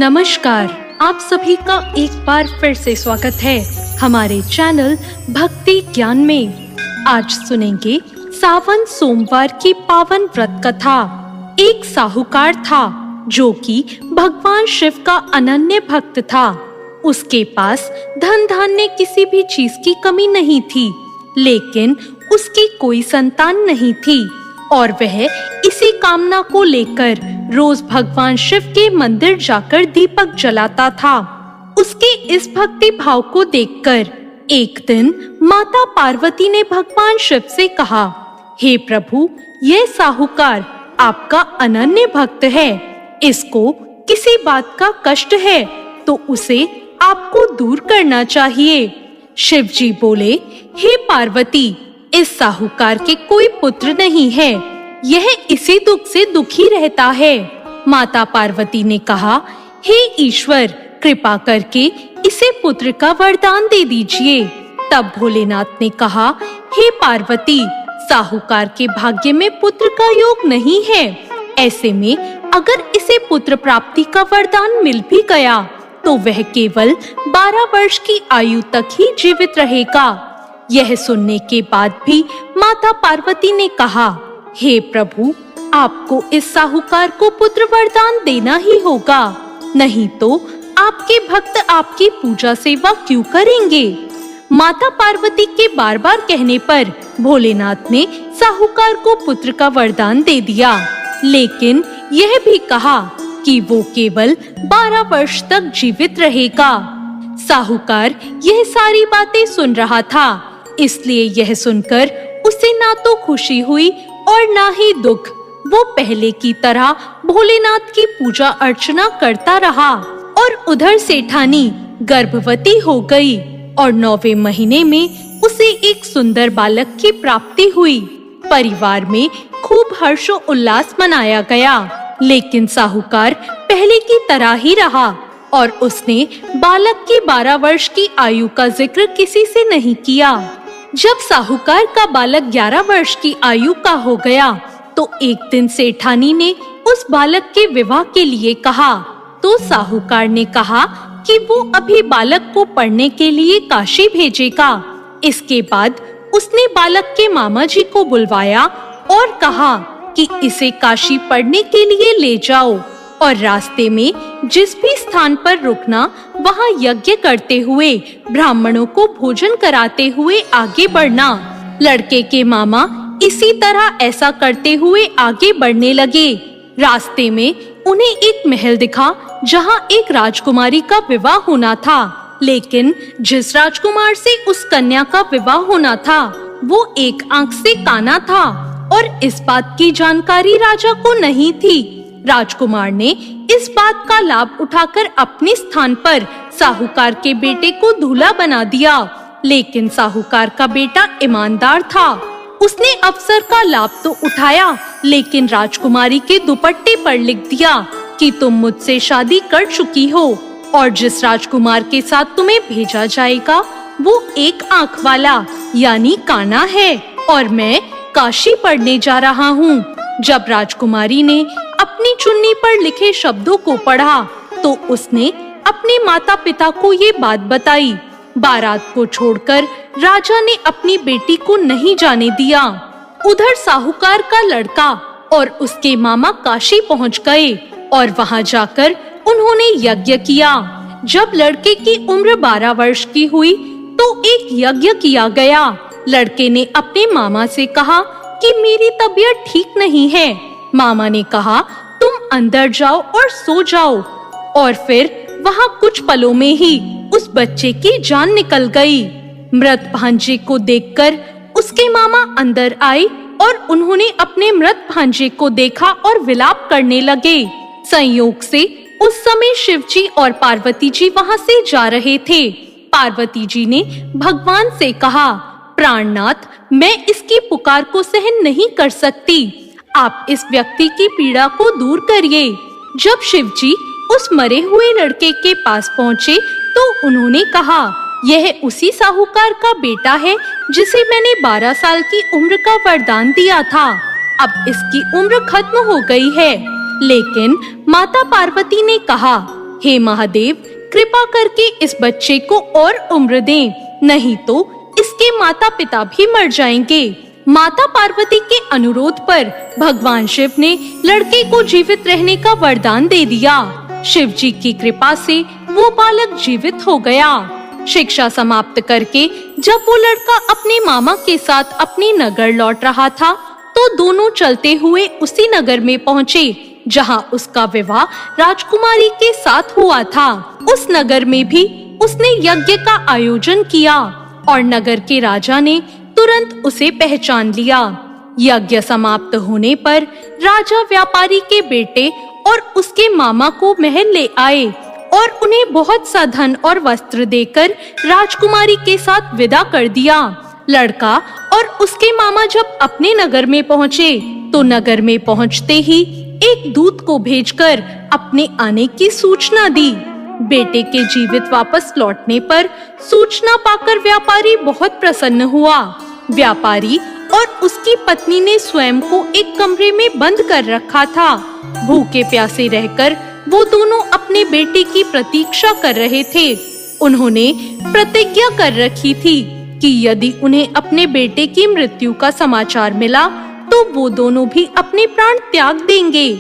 नमस्कार, आप सभी का एक बार फिर से स्वागत है हमारे चैनल भक्ति ज्ञान में। आज सुनेंगे सावन सोमवार की पावन व्रत कथा। एक साहूकार था जो कि भगवान शिव का अनन्य भक्त था। उसके पास धन धान्य किसी भी चीज की कमी नहीं थी, लेकिन उसकी कोई संतान नहीं थी और वह इसी कामना को लेकर रोज भगवान शिव के मंदिर जाकर दीपक जलाता था। उसके इस भक्ति भाव को देखकर एक दिन माता पार्वती ने भगवान शिव से कहा, हे प्रभु, यह साहूकार आपका अनन्य भक्त है। इसको किसी बात का कष्ट है तो उसे आपको दूर करना चाहिए। शिव जी बोले, हे पार्वती, इस साहूकार के कोई पुत्र नहीं है, यह इसी दुख से दुखी रहता है। माता पार्वती ने कहा, हे ईश्वर, कृपा करके इसे पुत्र का वरदान दे दीजिए। तब भोलेनाथ ने कहा, हे पार्वती, साहूकार के भाग्य में पुत्र का योग नहीं है। ऐसे में अगर इसे पुत्र प्राप्ति का वरदान मिल भी गया तो वह केवल 12 वर्ष की आयु तक ही जीवित रहेगा। यह सुनने के बाद भी माता पार्वती ने कहा, हे प्रभु, आपको इस साहूकार को पुत्र वरदान देना ही होगा, नहीं तो आपके भक्त आपकी पूजा सेवा क्यों करेंगे। माता पार्वती के बार बार कहने पर भोलेनाथ ने साहूकार को पुत्र का वरदान दे दिया, लेकिन यह भी कहा कि वो केवल 12 वर्ष तक जीवित रहेगा। साहूकार यह सारी बातें सुन रहा था, इसलिए यह सुनकर उसे ना तो खुशी हुई और ना ही दुख। वो पहले की तरह भोलेनाथ की पूजा अर्चना करता रहा और उधर सेठानी गर्भवती हो गई और 9वें महीने में उसे एक सुंदर बालक की प्राप्ति हुई। परिवार में खूब हर्षो उल्लास मनाया गया, लेकिन साहूकार पहले की तरह ही रहा और उसने बालक की 12 वर्ष की आयु का जिक्र किसी से नहीं किया। जब साहूकार का बालक 11 वर्ष की आयु का हो गया तो एक दिन सेठानी ने उस बालक के विवाह के लिए कहा, तो साहूकार ने कहा कि वो अभी बालक को पढ़ने के लिए काशी भेजेगा। इसके बाद उसने बालक के मामा जी को बुलवाया और कहा कि इसे काशी पढ़ने के लिए ले जाओ और रास्ते में जिस भी स्थान पर रुकना वहाँ यज्ञ करते हुए ब्राह्मणों को भोजन कराते हुए आगे बढ़ना। लड़के के मामा इसी तरह ऐसा करते हुए आगे बढ़ने लगे। रास्ते में उन्हें एक महल दिखा जहाँ एक राजकुमारी का विवाह होना था, लेकिन जिस राजकुमार से उस कन्या का विवाह होना था वो एक आंख से काना था और इस बात की जानकारी राजा को नहीं थी। राजकुमार ने इस बात का लाभ उठाकर अपने स्थान पर साहूकार के बेटे को दूल्हा बना दिया, लेकिन साहूकार का बेटा ईमानदार था। उसने अवसर का लाभ तो उठाया, लेकिन राजकुमारी के दुपट्टे पर लिख दिया कि तुम मुझसे शादी कर चुकी हो और जिस राजकुमार के साथ तुम्हें भेजा जाएगा वो एक आंख वाला यानी काना है और मैं काशी पढ़ने जा रहा हूँ। जब राजकुमारी ने अपनी चुन्नी पर लिखे शब्दों को पढ़ा तो उसने अपने माता पिता को ये बात बताई। बारात को छोड़कर राजा ने अपनी बेटी को नहीं जाने दिया। उधर साहूकार का लड़का और उसके मामा काशी पहुंच गए और वहां जाकर उन्होंने यज्ञ किया। जब लड़के की उम्र 12 वर्ष की हुई तो एक यज्ञ किया गया। लड़के ने अपने मामा से कहा कि मेरी तबीयत ठीक नहीं है। मामा ने कहा, तुम अंदर जाओ और सो जाओ। और फिर वहां कुछ पलों में ही उस बच्चे की जान निकल गई। मृत भांजे को देखकर उसके मामा अंदर आए और उन्होंने अपने मृत भांजे को देखा और विलाप करने लगे। संयोग से उस समय शिव जी और पार्वती जी वहां से जा रहे थे। पार्वती जी ने भगवान से कहा, प्राणनाथ, मैं इसकी पुकार को सहन नहीं कर सकती, आप इस व्यक्ति की पीड़ा को दूर करिए। जब शिव जी उस मरे हुए लड़के के पास पहुँचे तो उन्होंने कहा, यह उसी साहूकार का बेटा है जिसे मैंने 12 साल की उम्र का वरदान दिया था। अब इसकी उम्र खत्म हो गई है। लेकिन माता पार्वती ने कहा, हे महादेव, कृपा करके इस बच्चे को और उम्र दें, नहीं तो इसके माता पिता भी मर जाएंगे। माता पार्वती के अनुरोध पर भगवान शिव ने लड़के को जीवित रहने का वरदान दे दिया। शिव जी की कृपा से वो बालक जीवित हो गया। शिक्षा समाप्त करके जब वो लड़का अपने मामा के साथ अपनी नगर लौट रहा था, तो दोनों चलते हुए उसी नगर में पहुँचे जहाँ उसका विवाह राजकुमारी के साथ हुआ था। उस नगर में भी उसने यज्ञ का आयोजन किया और नगर के राजा ने तुरंत उसे पहचान लिया। यज्ञ समाप्त होने पर राजा व्यापारी के बेटे और उसके मामा को महल ले आए और उन्हें बहुत सा धन और वस्त्र देकर राजकुमारी के साथ विदा कर दिया। लड़का और उसके मामा जब अपने नगर में पहुँचे तो नगर में पहुँचते ही एक दूत को भेजकर अपने आने की सूचना दी। बेटे के जीवित वापस लौटने पर सूचना पाकर व्यापारी बहुत प्रसन्न हुआ। व्यापारी और उसकी पत्नी ने स्वयं को एक कमरे में बंद कर रखा था। भूखे प्यासे रहकर वो दोनों अपने बेटे की प्रतीक्षा कर रहे थे। उन्होंने प्रतिज्ञा कर रखी थी कि यदि उन्हें अपने बेटे की मृत्यु का समाचार मिला तो वो दोनों भी अपने प्राण त्याग देंगे।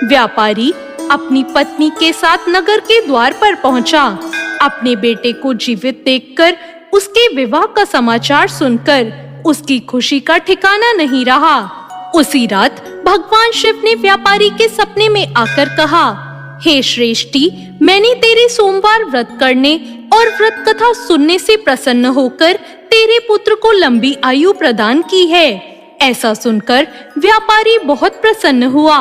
व्यापारी अपनी पत्नी के साथ नगर के द्वार पर पहुंचा। अपने बेटे को जीवित देखकर उसके विवाह का समाचार सुनकर उसकी खुशी का ठिकाना नहीं रहा। उसी रात भगवान शिव ने व्यापारी के सपने में आकर कहा, हे श्रेष्ठी, मैंने तेरे सोमवार व्रत करने और व्रत कथा सुनने से प्रसन्न होकर तेरे पुत्र को लंबी आयु प्रदान की है। ऐसा सुनकर व्यापारी बहुत प्रसन्न हुआ।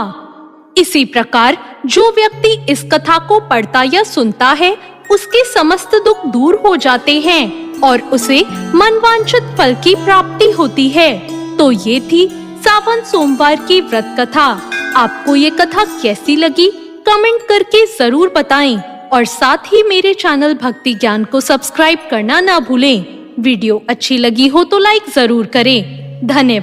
इसी प्रकार जो व्यक्ति इस कथा को पढ़ता या सुनता है, उसके समस्त दुख दूर हो जाते हैं और उसे मनवांछित फल की प्राप्ति होती है। तो ये थी सावन सोमवार की व्रत कथा। आपको ये कथा कैसी लगी कमेंट करके जरूर बताएं और साथ ही मेरे चैनल भक्ति ज्ञान को सब्सक्राइब करना ना भूलें। वीडियो अच्छी लगी हो तो लाइक जरूर करें। धन्यवाद।